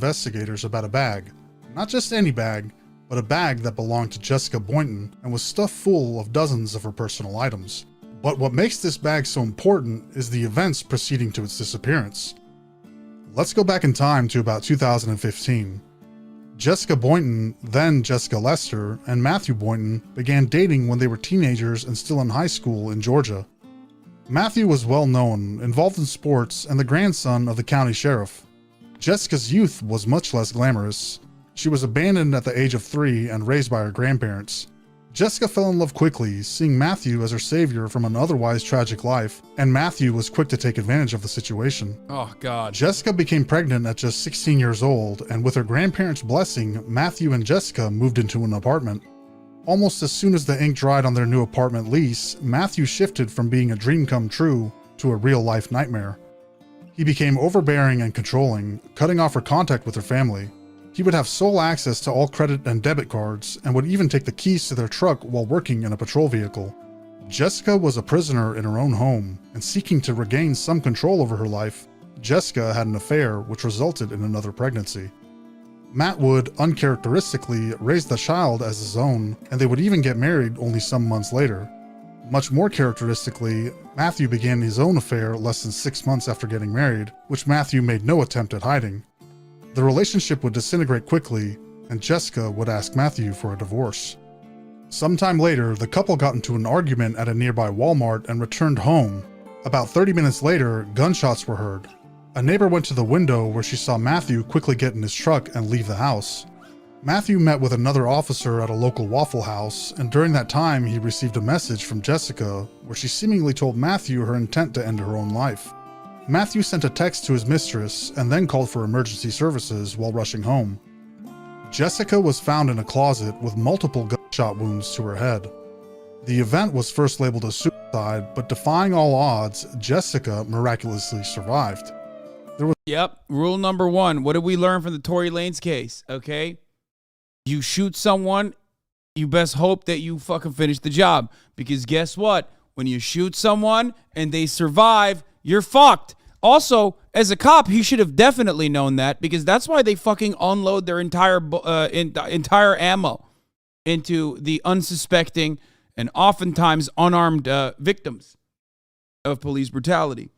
investigators about a bag. Not just any bag, but a bag that belonged to Jessica Boynton and was stuffed full of dozens of her personal items. But what makes this bag so important is the events preceding to its disappearance. Let's go back in time to about 2015. Jessica Boynton, then Jessica Lester, and Matthew Boynton began dating when they were teenagers and still in high school in Georgia. Matthew was well known, involved in sports, and the grandson of the county sheriff. Jessica's youth was much less glamorous. She was abandoned at the age of 3 and raised by her grandparents. Jessica fell in love quickly, seeing Matthew as her savior from an otherwise tragic life, and Matthew was quick to take advantage of the situation. Oh, God. Jessica became pregnant at just 16 years old, and with her grandparents' blessing, Matthew and Jessica moved into an apartment. Almost as soon as the ink dried on their new apartment lease, Matthew shifted from being a dream come true to a real-life nightmare. He became overbearing and controlling, cutting off her contact with her family. He would have sole access to all credit and debit cards and would even take the keys to their truck while working in a patrol vehicle. Jessica was a prisoner in her own home, and seeking to regain some control over her life, Jessica had an affair which resulted in another pregnancy. Matt would, uncharacteristically, raise the child as his own, and they would even get married only some months later. Much more characteristically, Matthew began his own affair less than 6 months after getting married, which Matthew made no attempt at hiding. The relationship would disintegrate quickly, and Jessica would ask Matthew for a divorce. Sometime later, the couple got into an argument at a nearby Walmart and returned home. About 30 minutes later, gunshots were heard. A neighbor went to the window where she saw Matthew quickly get in his truck and leave the house. Matthew met with another officer at a local Waffle House, and during that time he received a message from Jessica where she seemingly told Matthew her intent to end her own life. Matthew sent a text to his mistress and then called for emergency services while rushing home. Jessica was found in a closet with multiple gunshot wounds to her head. The event was first labeled as suicide, but defying all odds, Jessica miraculously survived. Yep, rule number 1. What did we learn from the Tory Lanez case? Okay? You shoot someone, you best hope that you fucking finish the job. Because guess what? When you shoot someone and they survive, you're fucked. Also, as a cop, he should have definitely known that, because that's why they fucking unload their entire ammo into the unsuspecting and oftentimes unarmed victims of police brutality.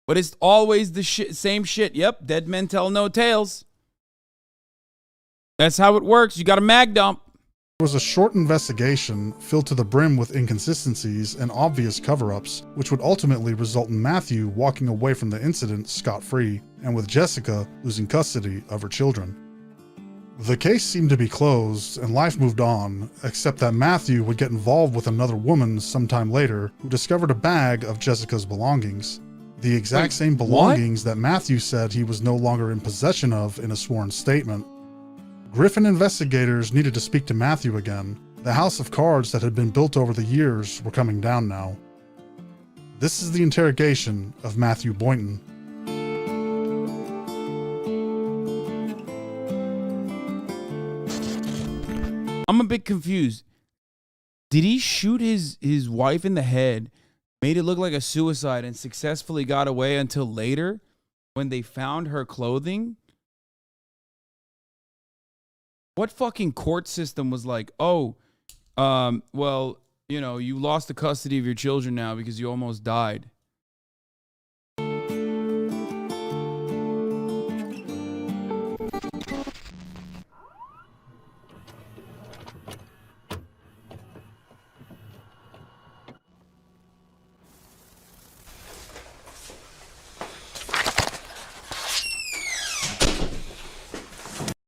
But it's always the same shit. Yep, dead men tell no tales. That's how it works. You got a mag dump. It was a short investigation filled to the brim with inconsistencies and obvious cover-ups, which would ultimately result in Matthew walking away from the incident scot-free, and with Jessica losing custody of her children. The case seemed to be closed, and life moved on, except that Matthew would get involved with another woman sometime later who discovered a bag of Jessica's belongings. The exact same belongings that Matthew said he was no longer in possession of in a sworn statement. Griffin investigators needed to speak to Matthew again. The house of cards that had been built over the years were coming down now. This is the interrogation of Matthew Boynton. I'm a bit confused. Did he shoot his wife in the head, made it look like a suicide, and successfully got away until later when they found her clothing? What fucking court system was like, oh, well, you know, you lost the custody of your children now because you almost died?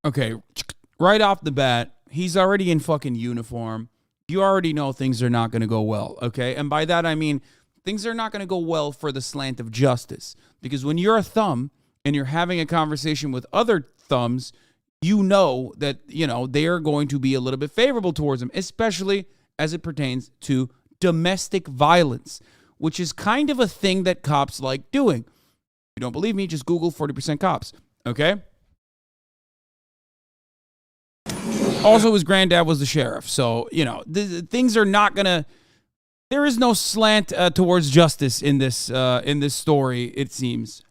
Okay, right off the bat, he's already in fucking uniform. You already know things are not going to go well, okay? And by that, I mean things are not going to go well for the slant of justice. Because when you're a thumb and you're having a conversation with other thumbs, you know that, you know, they are going to be a little bit favorable towards him, especially as it pertains to domestic violence, which is kind of a thing that cops like doing. If you don't believe me, just Google 40% cops, okay? Also, his granddad was the sheriff. So, you know, things are not going to... There is no slant towards justice in this story, it seems.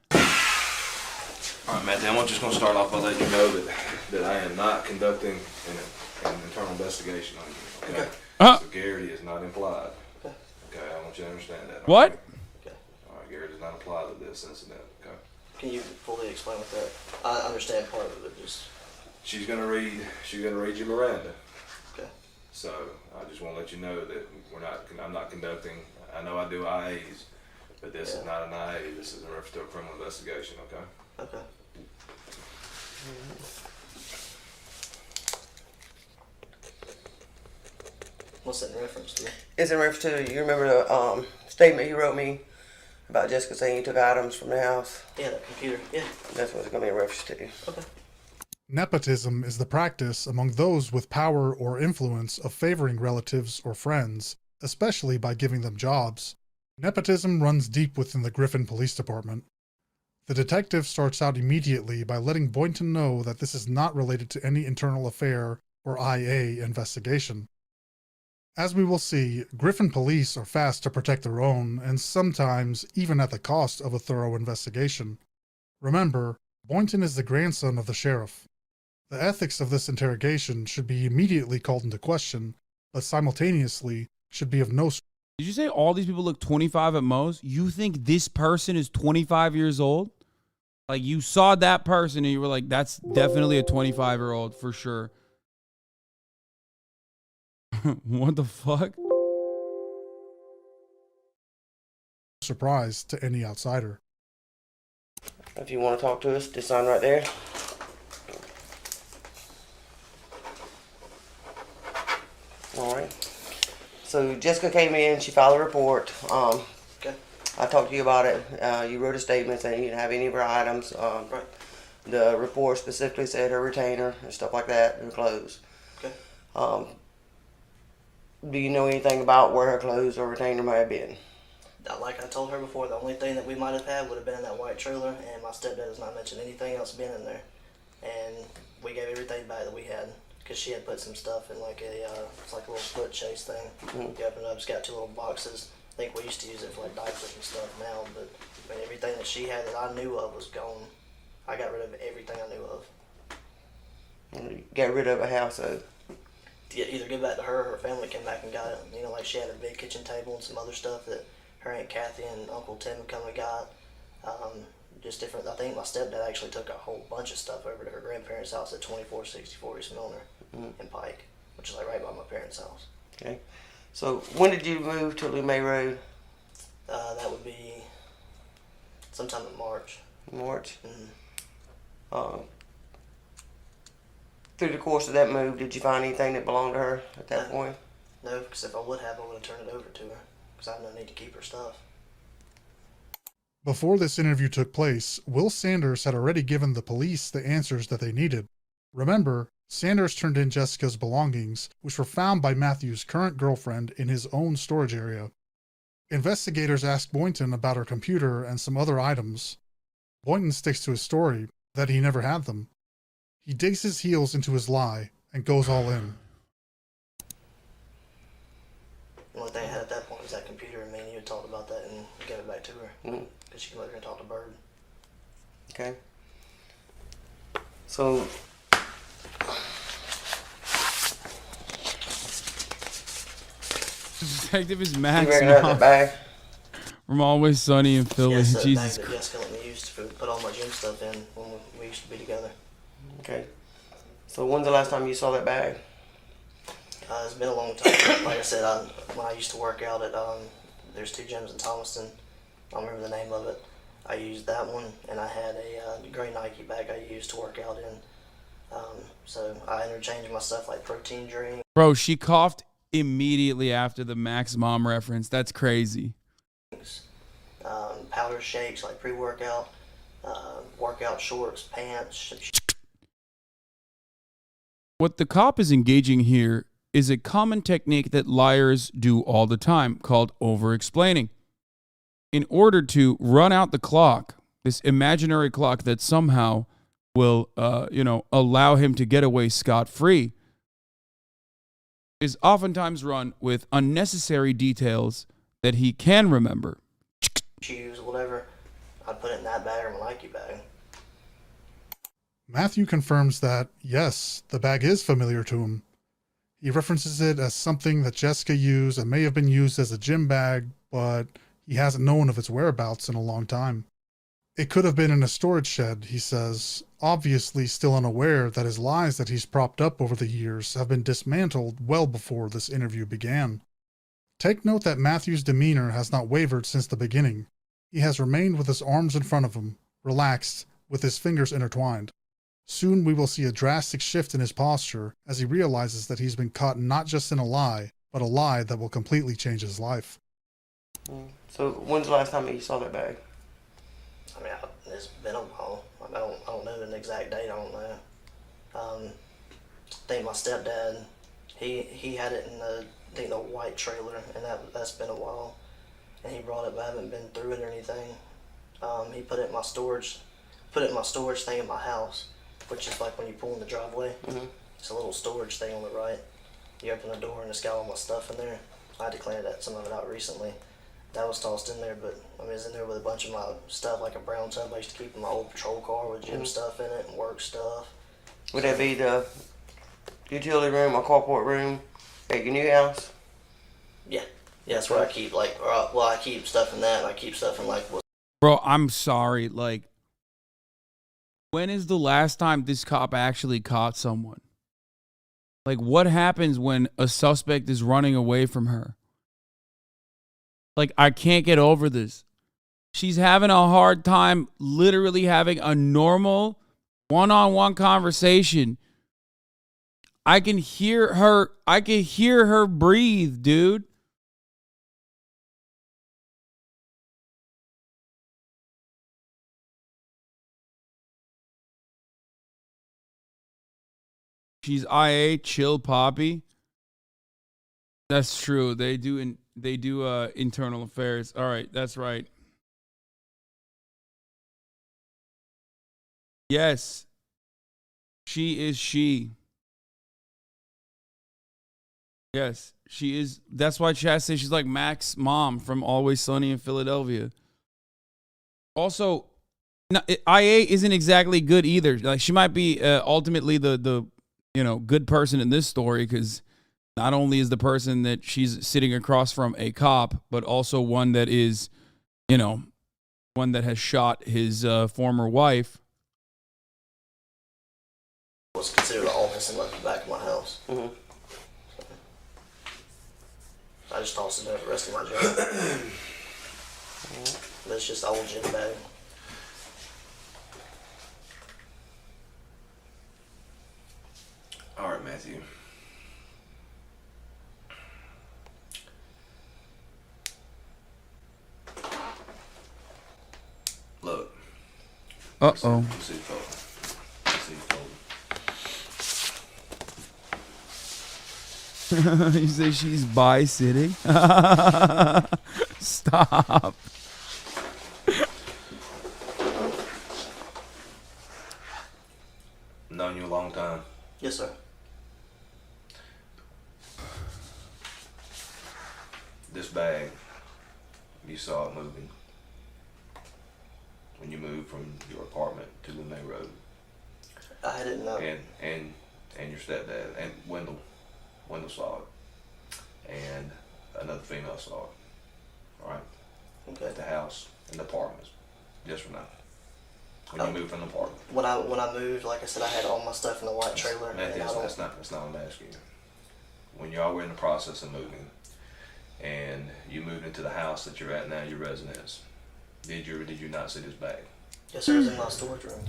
All right, Matthew, I'm just going to start off by letting you know that I am not conducting an internal investigation on you, okay? So Garrity is not implied. Okay, I want you to understand that. What? Okay. All right, Garrity does not apply to this incident, okay? Can you fully explain what that? I understand part of it, just She's gonna read you Miranda. okay. So I just want to let you know that I'm not conducting. I know I do IAs, but this is not an IA. This is in reference to a criminal investigation. Okay. Okay. What's that in reference to? It's in reference to, you remember the statement you wrote me about Jessica saying you took items from the house? Yeah, that computer. Yeah. That's what it's going to be in reference to. Okay. Nepotism is the practice among those with power or influence of favoring relatives or friends, especially by giving them jobs. Nepotism runs deep within the Griffin Police Department. The detective starts out immediately by letting Boynton know that this is not related to any internal affair or IA investigation. As we will see, Griffin police are fast to protect their own, and sometimes even at the cost of a thorough investigation. Remember, Boynton is the grandson of the sheriff. The ethics of this interrogation should be immediately called into question, but simultaneously should be of no. Did you say all these people look 25 at most? You think this person is 25 years old? Like, you saw that person and you were like, that's definitely a 25-year-old for sure. What the fuck? Surprise to any outsider. If you want to talk to us, just sign right there. Alright. So Jessica came in, she filed a report. Okay. I talked to you about it. You wrote a statement saying you didn't have any of her items. Right. The report specifically said her retainer and stuff like that, and her clothes. Okay. Do you know anything about where her clothes or retainer may have been? Like I told her before, the only thing that we might have had would have been in that white trailer, and my stepdad has not mentioned anything else being in there. And we gave everything back that we had, because she had put some stuff in like it's like a little foot chase thing. Mm-hmm. You open it up, it's got two little boxes. I think we used to use it for like diapers and stuff now, but I mean, everything that she had that I knew of was gone. I got rid of everything I knew of. Got rid of a house, so. Either give back to her or her family came back and got it. You know, like she had a big kitchen table and some other stuff that her Aunt Kathy and Uncle Tim had come and got. Just different. I think my stepdad actually took a whole bunch of stuff over to her grandparents' house at 2464 East Milner in Pike, which is like right by my parents' house. Okay. So when did you move to Lume Road? That would be sometime in March. March. Mm-hmm. Through the course of that move, did you find anything that belonged to her at that point? No, because if I would have, I would have turned it over to her, because I had no need to keep her stuff. Before this interview took place, Will Sanders had already given the police the answers that they needed. Remember, Sanders turned in Jessica's belongings, which were found by Matthew's current girlfriend in his own storage area. Investigators asked Boynton about her computer and some other items. Boynton sticks to his story that he never had them. He digs his heels into his lie and goes all in. The only thing I had at that point was that computer, and me and you had talked about that and gave it back to her, because she came over here and talked to Bird. Okay. So, Detective is you Max reckon out that bag? from Always Sunny in Philly. Yes, that Jesus bag that Christ. Jessica let me use to put all my gym stuff in when we used to be together. Okay. So when's the last time you saw that bag? It's been a long time. Like I said, when I used to work out at, there's two gyms in Thomaston. I don't remember the name of it. I used that one, and I had a gray Nike bag I used to work out in. So I interchanged my stuff like protein drink. Bro, she coughed immediately after the Max Mom reference. That's crazy. Powder shakes like pre-workout, workout shorts, pants. What the cop is engaging here is a common technique that liars do all the time called over-explaining. In order to run out the clock, this imaginary clock that somehow will, allow him to get away scot-free, is oftentimes run with unnecessary details that he can remember. Shoes, whatever. I'd put it in that bag or my Nike bag. Matthew confirms that, yes, the bag is familiar to him. He references it as something that Jessica used and may have been used as a gym bag, but he hasn't known of its whereabouts in a long time. It could have been in a storage shed, he says, obviously still unaware that his lies that he's propped up over the years have been dismantled well before this interview began. Take note that Matthew's demeanor has not wavered since the beginning. He has remained with his arms in front of him, relaxed, with his fingers intertwined. Soon we will see a drastic shift in his posture as he realizes that he's been caught not just in a lie, but a lie that will completely change his life. So when's the last time you saw that bag? I mean, it's been a while. I don't know the exact date. I don't know. I think my stepdad, he had it in the white trailer, and that's been a while. And he brought it, but I haven't been through it or anything. He put it in my storage thing in my house, which is like when you pull in the driveway. Mm-hmm. It's a little storage thing on the right. You open the door and it's got all my stuff in there. I had to clean some of it out recently. That was tossed in there, but I mean, it's in there with a bunch of my stuff, like a brown tub I used to keep in my old patrol car with gym stuff in it and work stuff. Would that be the utility room or carport room at your new house? Yeah, that's where I keep I keep stuff in that, and I keep stuff in like. Bro, I'm sorry. Like, when is the last time this cop actually caught someone? Like, what happens when a suspect is running away from her? Like, I can't get over this. She's having a hard time literally having a normal one-on-one conversation. I can hear her breathe, dude. She's IA, chill poppy. That's true. They do internal affairs. All right, that's right. Yes. She is she. Yes, she is. That's why chat says she's like Mac's mom from Always Sunny in Philadelphia. Also, IA isn't exactly good either. Like, she might be ultimately the good person in this story, because not only is the person that she's sitting across from a cop, but also one that is, one that has shot his former wife. Was considered an office and left the back of my house. Mm-hmm. I just tossed it there for the rest of my job. But it's just an old gym bag. All right, Matthew. Look. Uh-oh. Let's see the photo. Let's see the photo. You say she's bi-sitting? Stop. Known you a long time. Yes, sir. This bag, you saw it moving when you moved from your apartment to the main road. I didn't know. And your stepdad and Wendell saw it, and another female saw it. All right. Okay. At the house and the apartments. Yes or no? When you moved from the apartment. When I moved, like I said, I had all my stuff in the white trailer. Matthew, that's not what I'm asking you. When y'all were in the process of moving, and you moved into the house that you're at now, your residence, did you or did you not see this bag? Yes, sir. It was in my storage room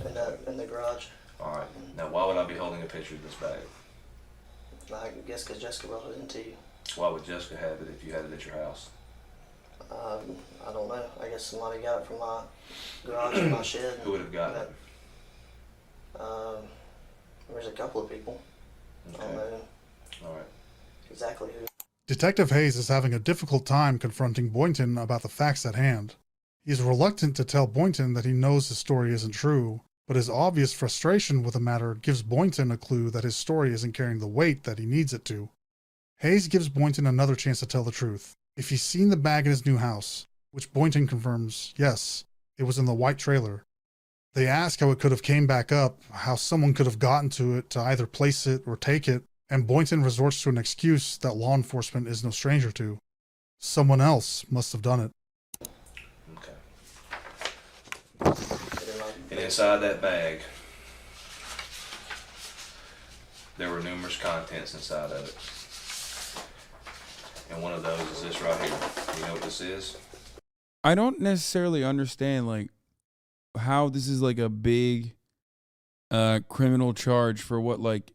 in the garage. All right. Now, why would I be holding a picture of this bag? I guess because Jessica brought it into you. Why would Jessica have it if you had it at your house? I don't know. I guess somebody got it from my garage in my shed. Who would have gotten it? There's a couple of people. Okay. I don't know All right. exactly who. Detective Hayes is having a difficult time confronting Boynton about the facts at hand. He is reluctant to tell Boynton that he knows his story isn't true, but his obvious frustration with the matter gives Boynton a clue that his story isn't carrying the weight that he needs it to. Hayes gives Boynton another chance to tell the truth. If he's seen the bag in his new house, which Boynton confirms, yes, it was in the white trailer, They ask how it could have came back up, how someone could have gotten to it to either place it or take it, and Boynton resorts to an excuse that law enforcement is no stranger to. Someone else must have done it. Okay. And inside that bag, there were numerous contents inside of it. And one of those is this right here. You know what this is? I don't necessarily understand like how this is like a big criminal charge for what like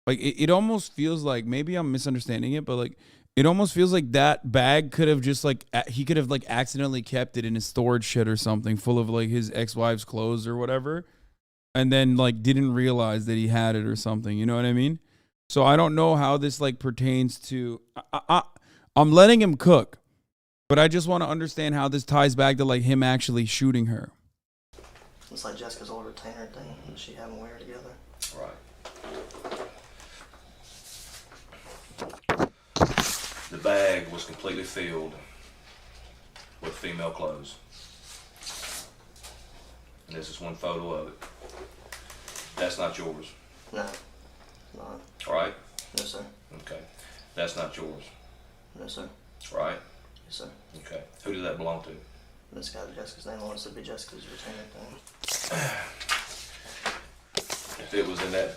it almost feels like, maybe I'm misunderstanding it, but like it almost feels like that bag could have just like he could have like accidentally kept it in his storage shed or something full of like his ex-wife's clothes or whatever, and then like didn't realize that he had it or something, you know what I mean? So I don't know how this like pertains to I'm letting him cook, but I just want to understand how this ties back to like him actually shooting her. It's like Jessica's old retainer thing that she had them wear together. Right. The bag was completely filled with female clothes. And this is one photo of it. That's not yours. No, not. All right? No, sir. Okay. That's not yours. No, sir. Right? Yes, sir. Okay. Who did that belong to? This got Jessica's name on it, so it'd be Jessica's retainer thing. If it was in that,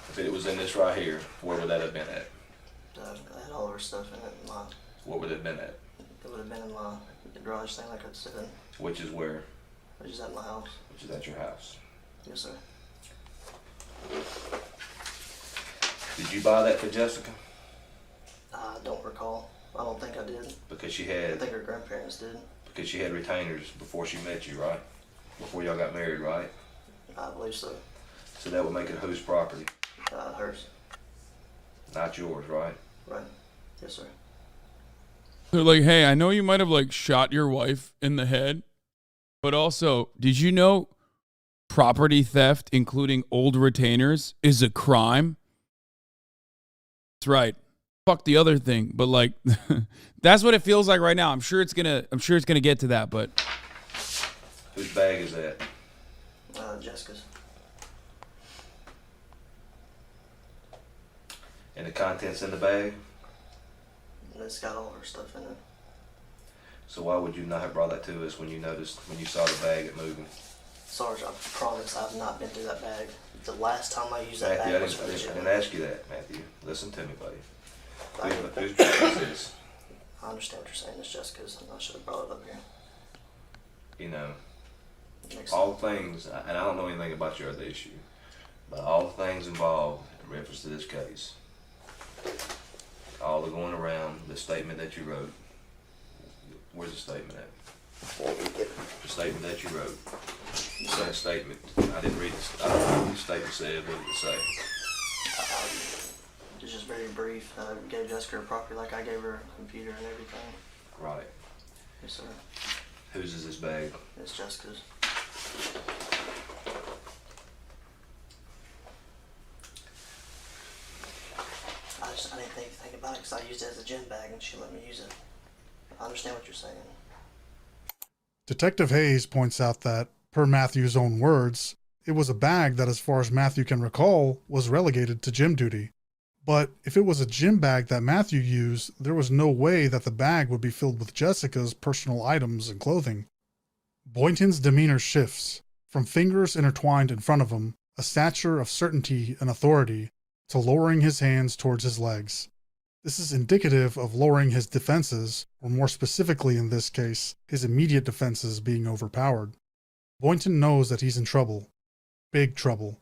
if it was in this right here, where would that have been at? I had all of her stuff in it. What would it have been at? It would have been in my garage thing I could sit in, Which is where? which is at my house. Which is at your house. Yes, sir. Did you buy that for Jessica? I don't recall. I don't think I did. Because she I had, think her grandparents did. because she had retainers before she met you, right? Before y'all got married, right? I believe so. So that would make it whose property? Hers. Not yours, right? Right. Yes, sir. They're like, hey, I know you might have like shot your wife in the head, but also, did you know property theft, including old retainers, is a crime? That's right. Fuck the other thing, but like, that's what it feels like right now. I'm sure it's gonna get to that, but Whose bag is that? Jessica's. And the contents in the bag? And it's got all her stuff in it. So why would you not have brought that to us when you noticed, when you saw the bag at moving? Sarge, I promise I've not been through that bag. The last time I used that Matthew, I bag was for the didn't gym. ask you that, Matthew. Listen to me, buddy. Whose bag is this? I understand what you're saying. It's Jessica's, and I should have brought it up here. You know, Makes all things, and I don't know anything about your other issue, but all things involved in reference to this case, all the going around, the statement that you wrote, where's the statement at? The statement that you wrote. That statement, I didn't read this, I don't know what the statement said, what did it say? It's just very brief. I gave Jessica her property like I gave her a computer and everything. Right. Yes, sir. Whose is this bag? It's Jessica's. I didn't think about it because I used it as a gym bag and she let me use it. I understand what you're saying. Detective Hayes points out that, per Matthew's own words, it was a bag that, as far as Matthew can recall, was relegated to gym duty. But if it was a gym bag that Matthew used, there was no way that the bag would be filled with Jessica's personal items and clothing. Boynton's demeanor shifts, from fingers intertwined in front of him, a stature of certainty and authority, to lowering his hands towards his legs. This is indicative of lowering his defenses, or more specifically in this case, his immediate defenses being overpowered. Boynton knows that he's in trouble. Big trouble.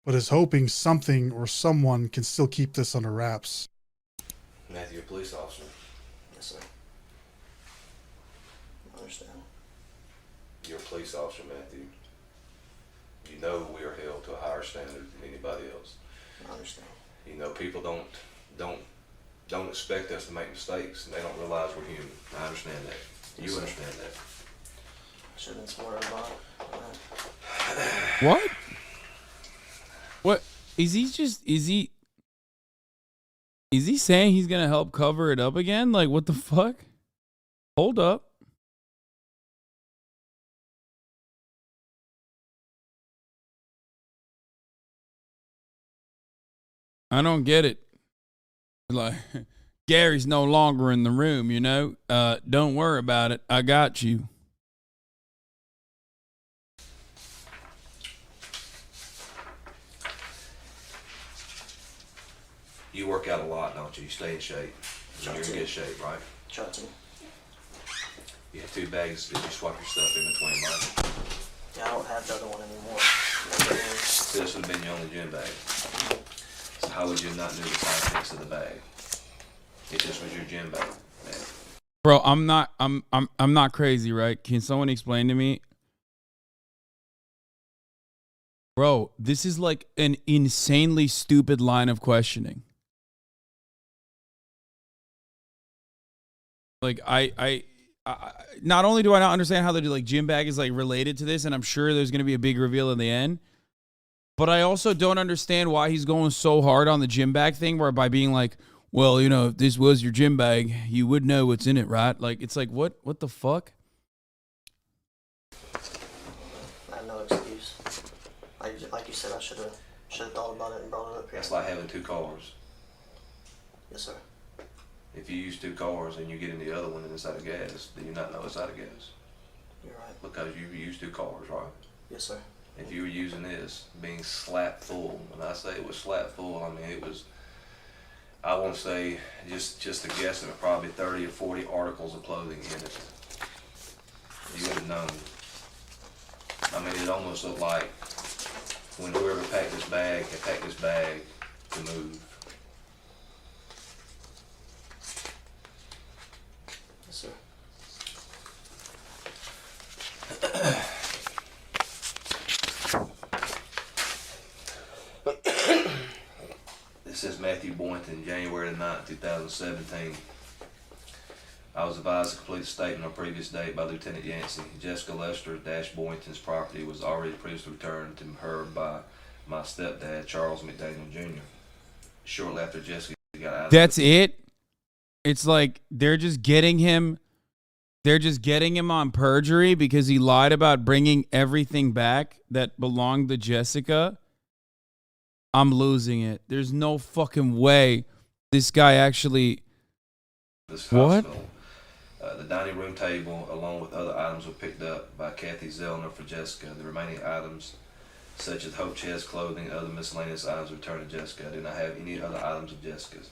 But is hoping something or someone can still keep this under wraps. Matthew, a police officer. Yes, sir. I understand. You're a police officer, Matthew. You know we are held to a higher standard than anybody else. I understand. You know, people don't expect us to make mistakes, and they don't realize we're human. I understand that. You understand that. I should have been smarter about it. what? What is he saying he's gonna help cover it up again? Like, what the fuck? Hold up. I don't get it. Like, Gary's no longer in the room, you know? Don't worry about it. I got you. You work out a lot, don't you? You stay in shape. Try You're in to. good shape, right? Try to. You have 2 bags. Did you swap your stuff in between, right? Yeah, I don't have the other one anymore. So this would have been your only gym bag. So how would you not know the contents of the bag? If this was your gym bag, man. Bro, I'm not crazy, right? Can someone explain to me? Bro, this is like an insanely stupid line of questioning. Like I not only do I not understand how the like gym bag is like related to this, and I'm sure there's gonna be a big reveal in the end, but I also don't understand why he's going so hard on the gym bag thing, where by being like, well, you know, if this was your gym bag, you would know what's in it, right? Like, it's like, what the fuck? I have no excuse. Like you said, I should have thought about it and brought it up here. That's like having 2 cars. Yes, sir. If you use 2 cars and you get in the other one and it's out of gas, then you not know it's out of gas. You're right. Because you use 2 cars, right? Yes, sir. If you were using this, being slap full, when I say it was slap full, I mean it was, I want to say, just a guesstimate, probably 30 or 40 articles of clothing in it. You would have known. I mean, it almost looked like when whoever packed this bag had packed this bag to move. Yes, sir. This says Matthew Boynton, January the 9th, 2017. I was advised to complete a statement on previous date by Lieutenant Yancey. Jessica Lester Dash Boynton's property was already previously returned to her by my stepdad, Charles McDaniel Jr. Shortly after Jessica got out of That's it? It's like they're just getting him on perjury because he lied about bringing everything back that belonged to Jessica. I'm losing it. There's no fucking way this guy actually... this What? hospital. The dining room table, along with other items, were picked up by Kathy Zellner for Jessica. The remaining items, such as Hope Chest clothing and other miscellaneous items, returned to Jessica. I do not have any other items of Jessica's.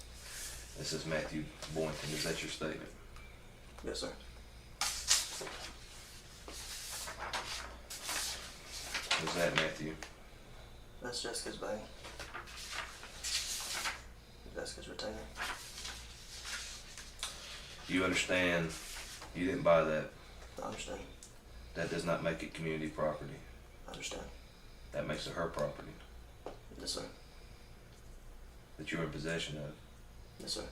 This is Matthew Boynton. Is that your statement? Yes, sir. Who's that, Matthew? That's Jessica's bag. Jessica's retainer. You understand you didn't buy that. I understand. That does not make it community property. I understand. That makes it her property Yes, sir. that you're in possession of. Yes, sir.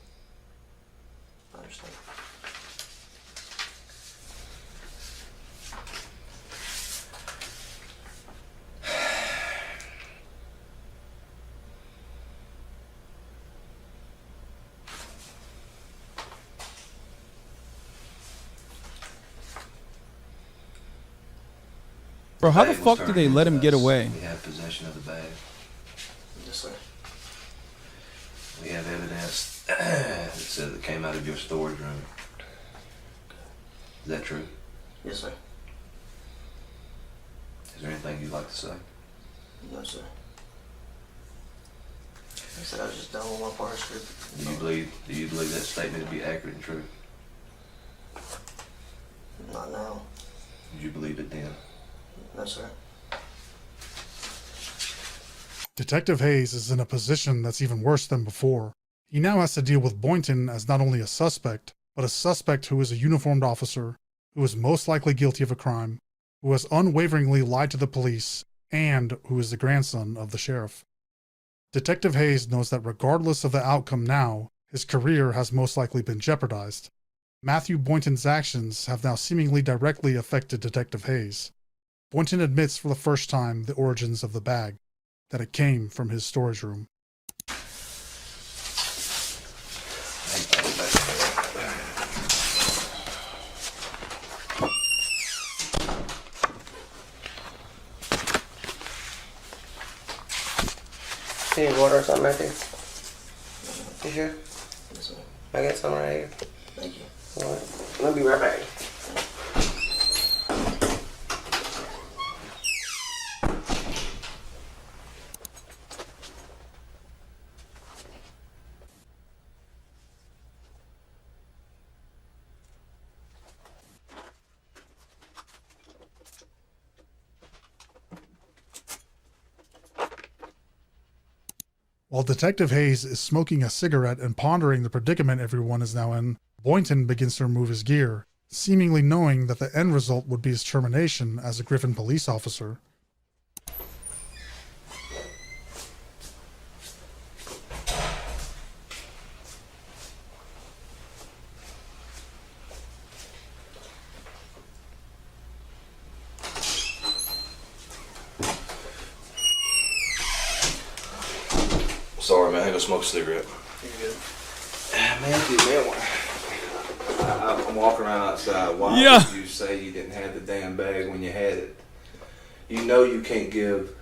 I understand. Bro, how the Bag was fuck did turned they let into him get us. away? We have possession of the bag. Yes, sir. We have evidence that says it came out of your storage room. Is that true? Yes, sir. Is there anything you'd like to say? No, sir. I said I was just done with one part of script. Do you believe that statement to be accurate and true? Not now. Did you believe it then? No, sir. Detective Hayes is in a position that's even worse than before. He now has to deal with Boynton as not only a suspect, but a suspect who is a uniformed officer, who is most likely guilty of a crime, who has unwaveringly lied to the police, and who is the grandson of the sheriff. Detective Hayes knows that regardless of the outcome now, his career has most likely been jeopardized. Matthew Boynton's actions have now seemingly directly affected Detective Hayes. Boynton admits for the first time the origins of the bag, that it came from his storage room. Need water or something, Matthew? You sure? Yes, sir. I got some right here. Thank you. All right. I'll be right back. While Detective Hayes is smoking a cigarette and pondering the predicament everyone is now in, Boynton begins to remove his gear, seemingly knowing that the end result would be his termination as a Griffin police officer. Sorry, man. I go smoke a cigarette. You're good. Man, I'm walking around outside. Why Yeah. would you say you didn't have the damn bag when you had it? You know you can't give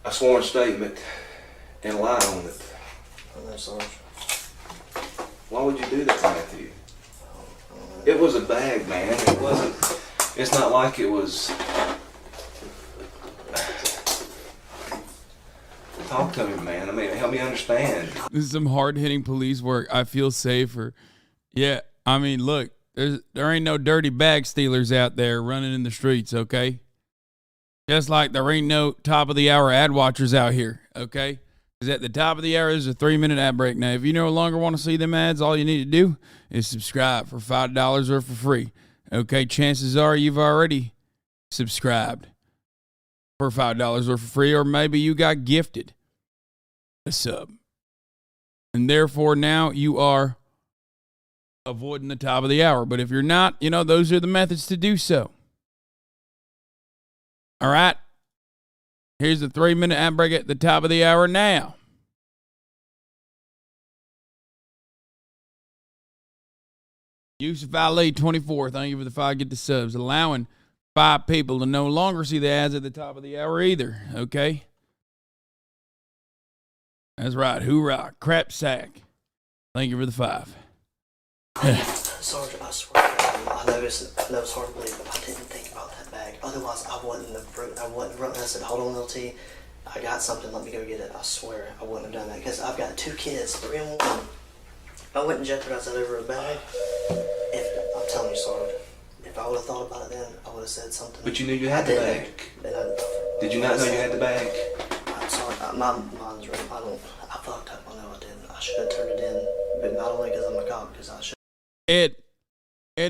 a sworn statement and lie on it. I know, Sarge. Why would you do that, Matthew? It was a bag, man. It wasn't. It's not like it was. Talk to me, man. I mean, help me understand. This is some hard-hitting police work. I feel safer. Yeah, I mean, look, there ain't no dirty bag stealers out there running in the streets, okay? Just like there ain't no top-of-the-hour ad watchers out here, okay? Because at the top of the hour, there's a 3-minute ad break. Now, if you no longer want to see them ads, all you need to do is subscribe for $5 or for free, okay? Chances are you've already subscribed for $5 or for free, or maybe you got gifted a sub. And therefore, now you are avoiding the top of the hour. But if you're not, those are the methods to do so. All right. Here's the 3-minute ad break at the top of the hour now. Yusuf Ali, 24. Thank you for the 5 get the subs. Allowing 5 people to no longer see the ads at the top of the hour either. Okay. That's right. Hoorah. Crap sack. Thank you for the 5. Sarge, I swear, I know it's hard to believe, but I didn't think about that bag. Otherwise, I wouldn't have run. I said, hold on, LT. I got something. Let me go get it. I swear, I wouldn't have done that because I've got 2 kids, 3 and 1. I wouldn't jeopardize that over a bag. I'm telling you, Sarge, if I would have thought about it then, I would have said something. But you knew you had the bag. Did you not know you had the bag? I'm sorry. My mind's right. I fucked up. I know I didn't. I should have turned it in, but not only because I'm a cop, because I should. Ed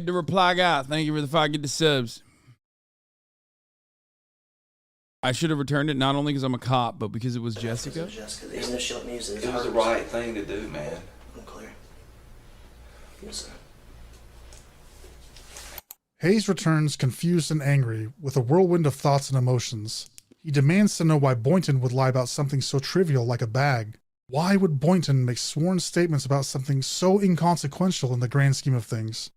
the reply guy. Thank you for the 5 get the subs. I should have returned it not only because I'm a cop, but because it was Jessica. Jessica, even if she let me use it. It was the right thing to do, man. I'm clear. Yes, sir. Hayes returns confused and angry, with a whirlwind of thoughts and emotions. He demands to know why Boynton would lie about something so trivial like a bag. Why would Boynton make sworn statements about something so inconsequential in the grand scheme of things?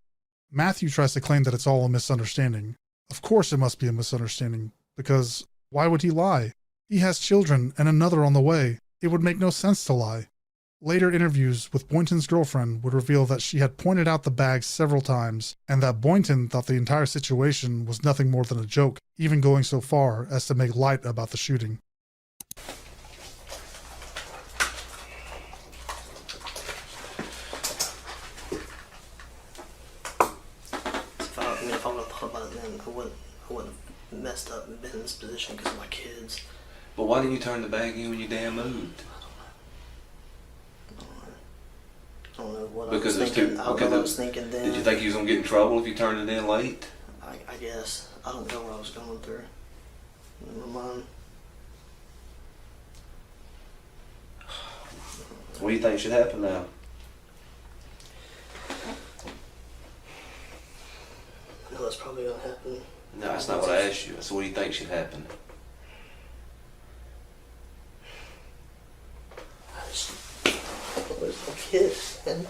Matthew tries to claim that it's all a misunderstanding. Of course it must be a misunderstanding, because why would he lie? He has children and another on the way. It would make no sense to lie. Later interviews with Boynton's girlfriend would reveal that she had pointed out the bag several times, and that Boynton thought the entire situation was nothing more than a joke, even going so far as to make light about the shooting. If I would have thought about it then, I wouldn't have messed up and been in this position because of my kids. But why didn't you turn the bag in when you damn moved? I don't know what Because I was thinking. I don't know what I was then. thinking then. Did you think you was gonna get in trouble if you turned it in late? I guess. I don't know what I was going through. In my mind. What do you think should happen now? I know that's probably gonna happen. No, that's not what I asked you. So what do you think should happen? I just lose my kids, man.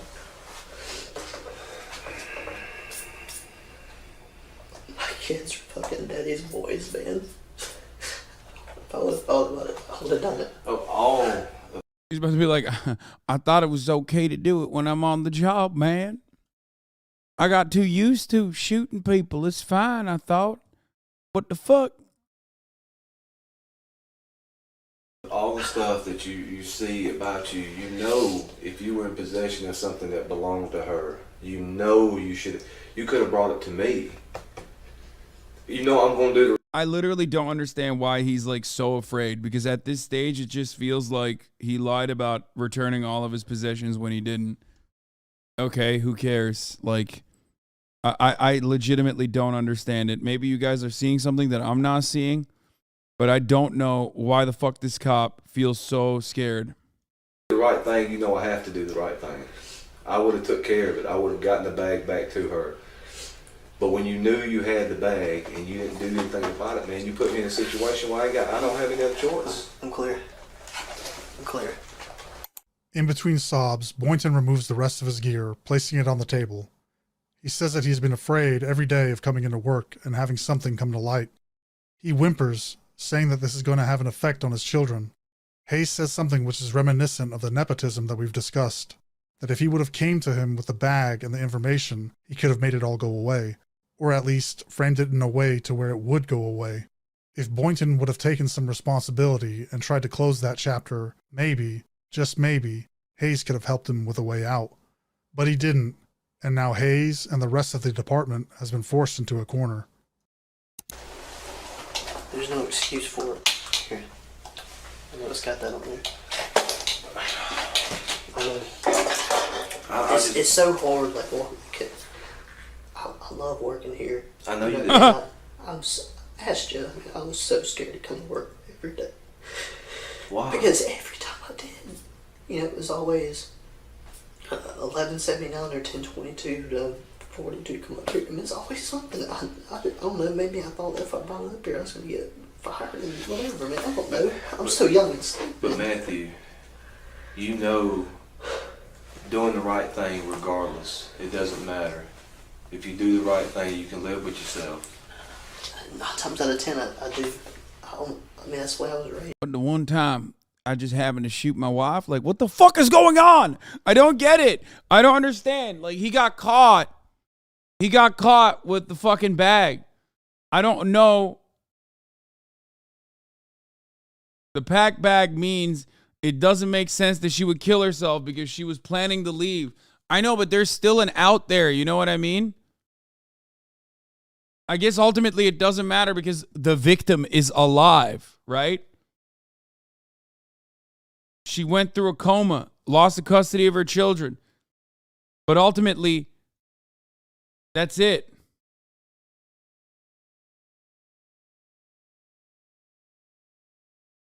My kids are fucking daddy's boys, man. If I would have thought about it, I would have done it. Oh, all He's supposed to be like, I thought it was okay to do it when I'm on the job, man. I got too used to shooting people. It's fine, I thought. What the fuck? All the stuff that you see about you, you know, if you were in possession of something that belonged to her, you know you could have brought it to me. You know I'm going to do the I literally don't understand why he's like so afraid, because at this stage it just feels like he lied about returning all of his possessions when he didn't. Okay, who cares? Like, I legitimately don't understand it. Maybe you guys are seeing something that I'm not seeing, but I don't know why the fuck this cop feels so scared. right thing. You know I have to do the right thing. I would have took care of it. I would have gotten the bag back to her. But when you knew you had the bag and you didn't do anything about it, man, you put me in a situation where I don't have any other choice. I'm clear. I'm clear. In between sobs, Boynton removes the rest of his gear, placing it on the table. He says that he's been afraid every day of coming into work and having something come to light. He whimpers, saying that this is going to have an effect on his children. Hayes says something which is reminiscent of the nepotism that we've discussed, that if he would have came to him with the bag and the information, he could have made it all go away, or at least framed it in a way to where it would go away. If Boynton would have taken some responsibility and tried to close that chapter, maybe, just maybe, Hayes could have helped him with a way out. But he didn't, and now Hayes and the rest of the department has been forced into a corner. There's no excuse for it. Here. I know it's got that on there. I know. It's so hard, like, I love working here. I know you do. Asked you, I was so scared to come to work every day. Why? Because every time I did, it was always 11:79 or 10:22 to 42 come up here. I mean, it's always something. I don't know, maybe I thought if I brought it up here I was going to get fired and whatever, man. I don't know. I'm so young and stupid. But Matthew, you know, doing the right thing regardless, it doesn't matter. If you do the right thing, you can live with yourself. 9 times out of 10, I do. I mean, that's the way I was raised. But the one time I just happened to shoot my wife, like, what the fuck is going on? I don't get it. I don't understand. Like, he got caught. He got caught with the fucking bag. I don't know. The pack bag means it doesn't make sense that she would kill herself because she was planning to leave. I know, but there's still an out there. You know what I mean? I guess ultimately it doesn't matter because the victim is alive, right? She went through a coma, lost the custody of her children. But ultimately, that's it.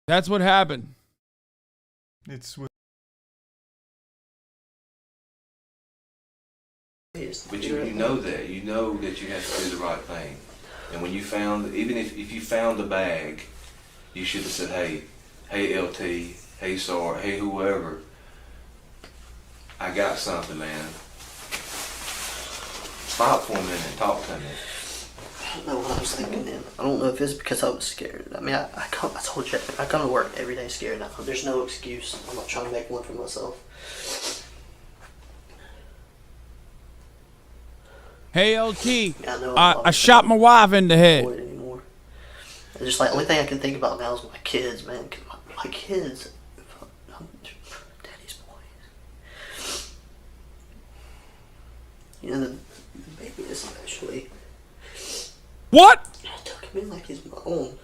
That's what happened. It's But you know that. You know that you have to do the right thing. And when you found, even if you found the bag, you should have said, hey LT, hey SAR, hey whoever, I got something, man. Stop for a minute and talk to me. I don't know what I was thinking then. I don't know if it's because I was scared. I mean, I told you, I come to work every day scared. Now, there's no excuse. I'm not trying to make one for myself. Hey, LT, I shot my wife in the head. Anymore. It's just like, the only thing I can think about now is my kids, man. 'Cause my kids, I'm daddy's boys. The baby especially. What? I took him in like he's my own.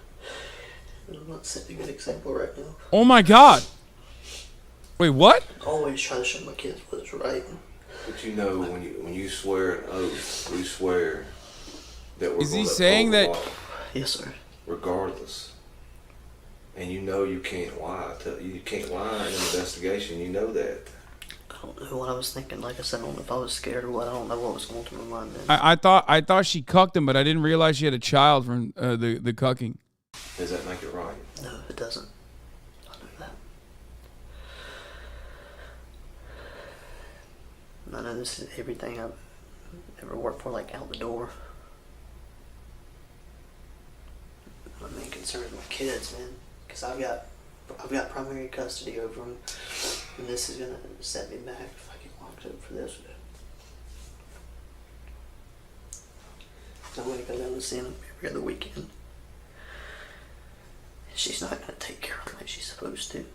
And I'm not setting a good example right now. Oh my God. Wait, what? I always try to show my kids what's right. But you know, when you swear an oath, we swear that we're Is he going to saying that? uphold the law Yes, sir. regardless. And you know you can't lie. You can't lie in an investigation. You know that. I don't know what I was thinking. Like I said, I don't know if I was scared or what. I don't know what was going through my mind then. I thought she cucked him, but I didn't realize she had a child from the cucking. Does that make it right? No, it doesn't. I know that. And I know this is everything I've ever worked for, like out the door. My main concern is my kids, man, because I've got primary custody over them. And this is gonna set me back if I get locked up for this. I'm gonna go down and see him every other weekend. She's not gonna take care of him like she's supposed to.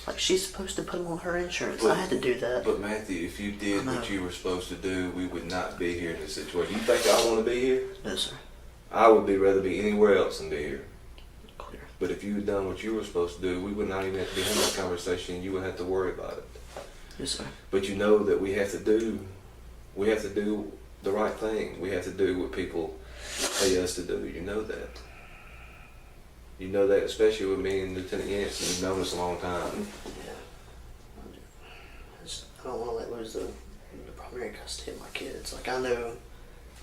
Like, she's supposed to put him on her insurance. I had to do that. But Matthew, if you did what you were supposed to do, we would not be here in this situation. You think I want to be here? No, sir. I would rather be anywhere else than be here. Clear. But if you had done what you were supposed to do, we would not even have to be having this conversation. You wouldn't have to worry about it. Yes, sir. But you know that we have to do the right thing. We have to do what people pay us to do. You know that. You know that, especially with me and Lieutenant Yancey. You've known us a long time. Yeah. I don't want to lose the primary custody of my kids. Like, I know,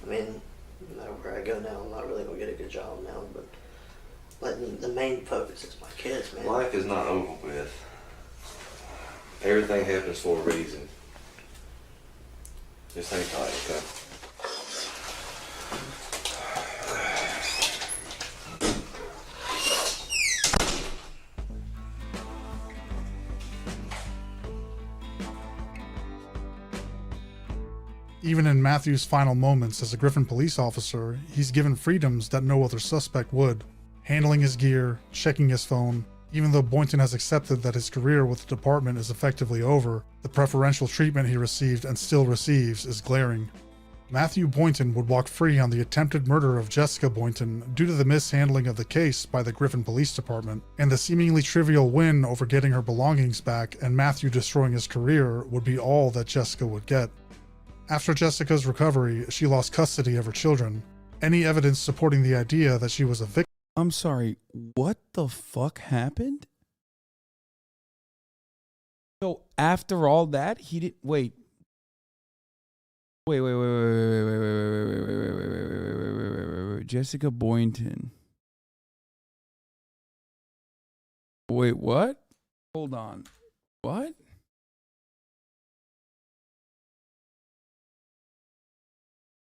I mean, no matter where I go now, I'm not really going to get a good job now, but like, the main focus is my kids, man. Life is not over with. Everything happens for a reason. Just hang tight, okay? Even in Matthew's final moments as a Griffin police officer, he's given freedoms that no other suspect would. Handling his gear, checking his phone. Even though Boynton has accepted that his career with the department is effectively over, the preferential treatment he received and still receives is glaring. Matthew Boynton would walk free on the attempted murder of Jessica Boynton due to the mishandling of the case by the Griffin Police Department, and the seemingly trivial win over getting her belongings back and Matthew destroying his career would be all that Jessica would get. After Jessica's recovery, she lost custody of her children. Any evidence supporting the idea that she was a victim. I'm sorry, what the fuck happened? So after all that, he didn't wait. Wait. Jessica Boynton. Wait, what? Hold on. What?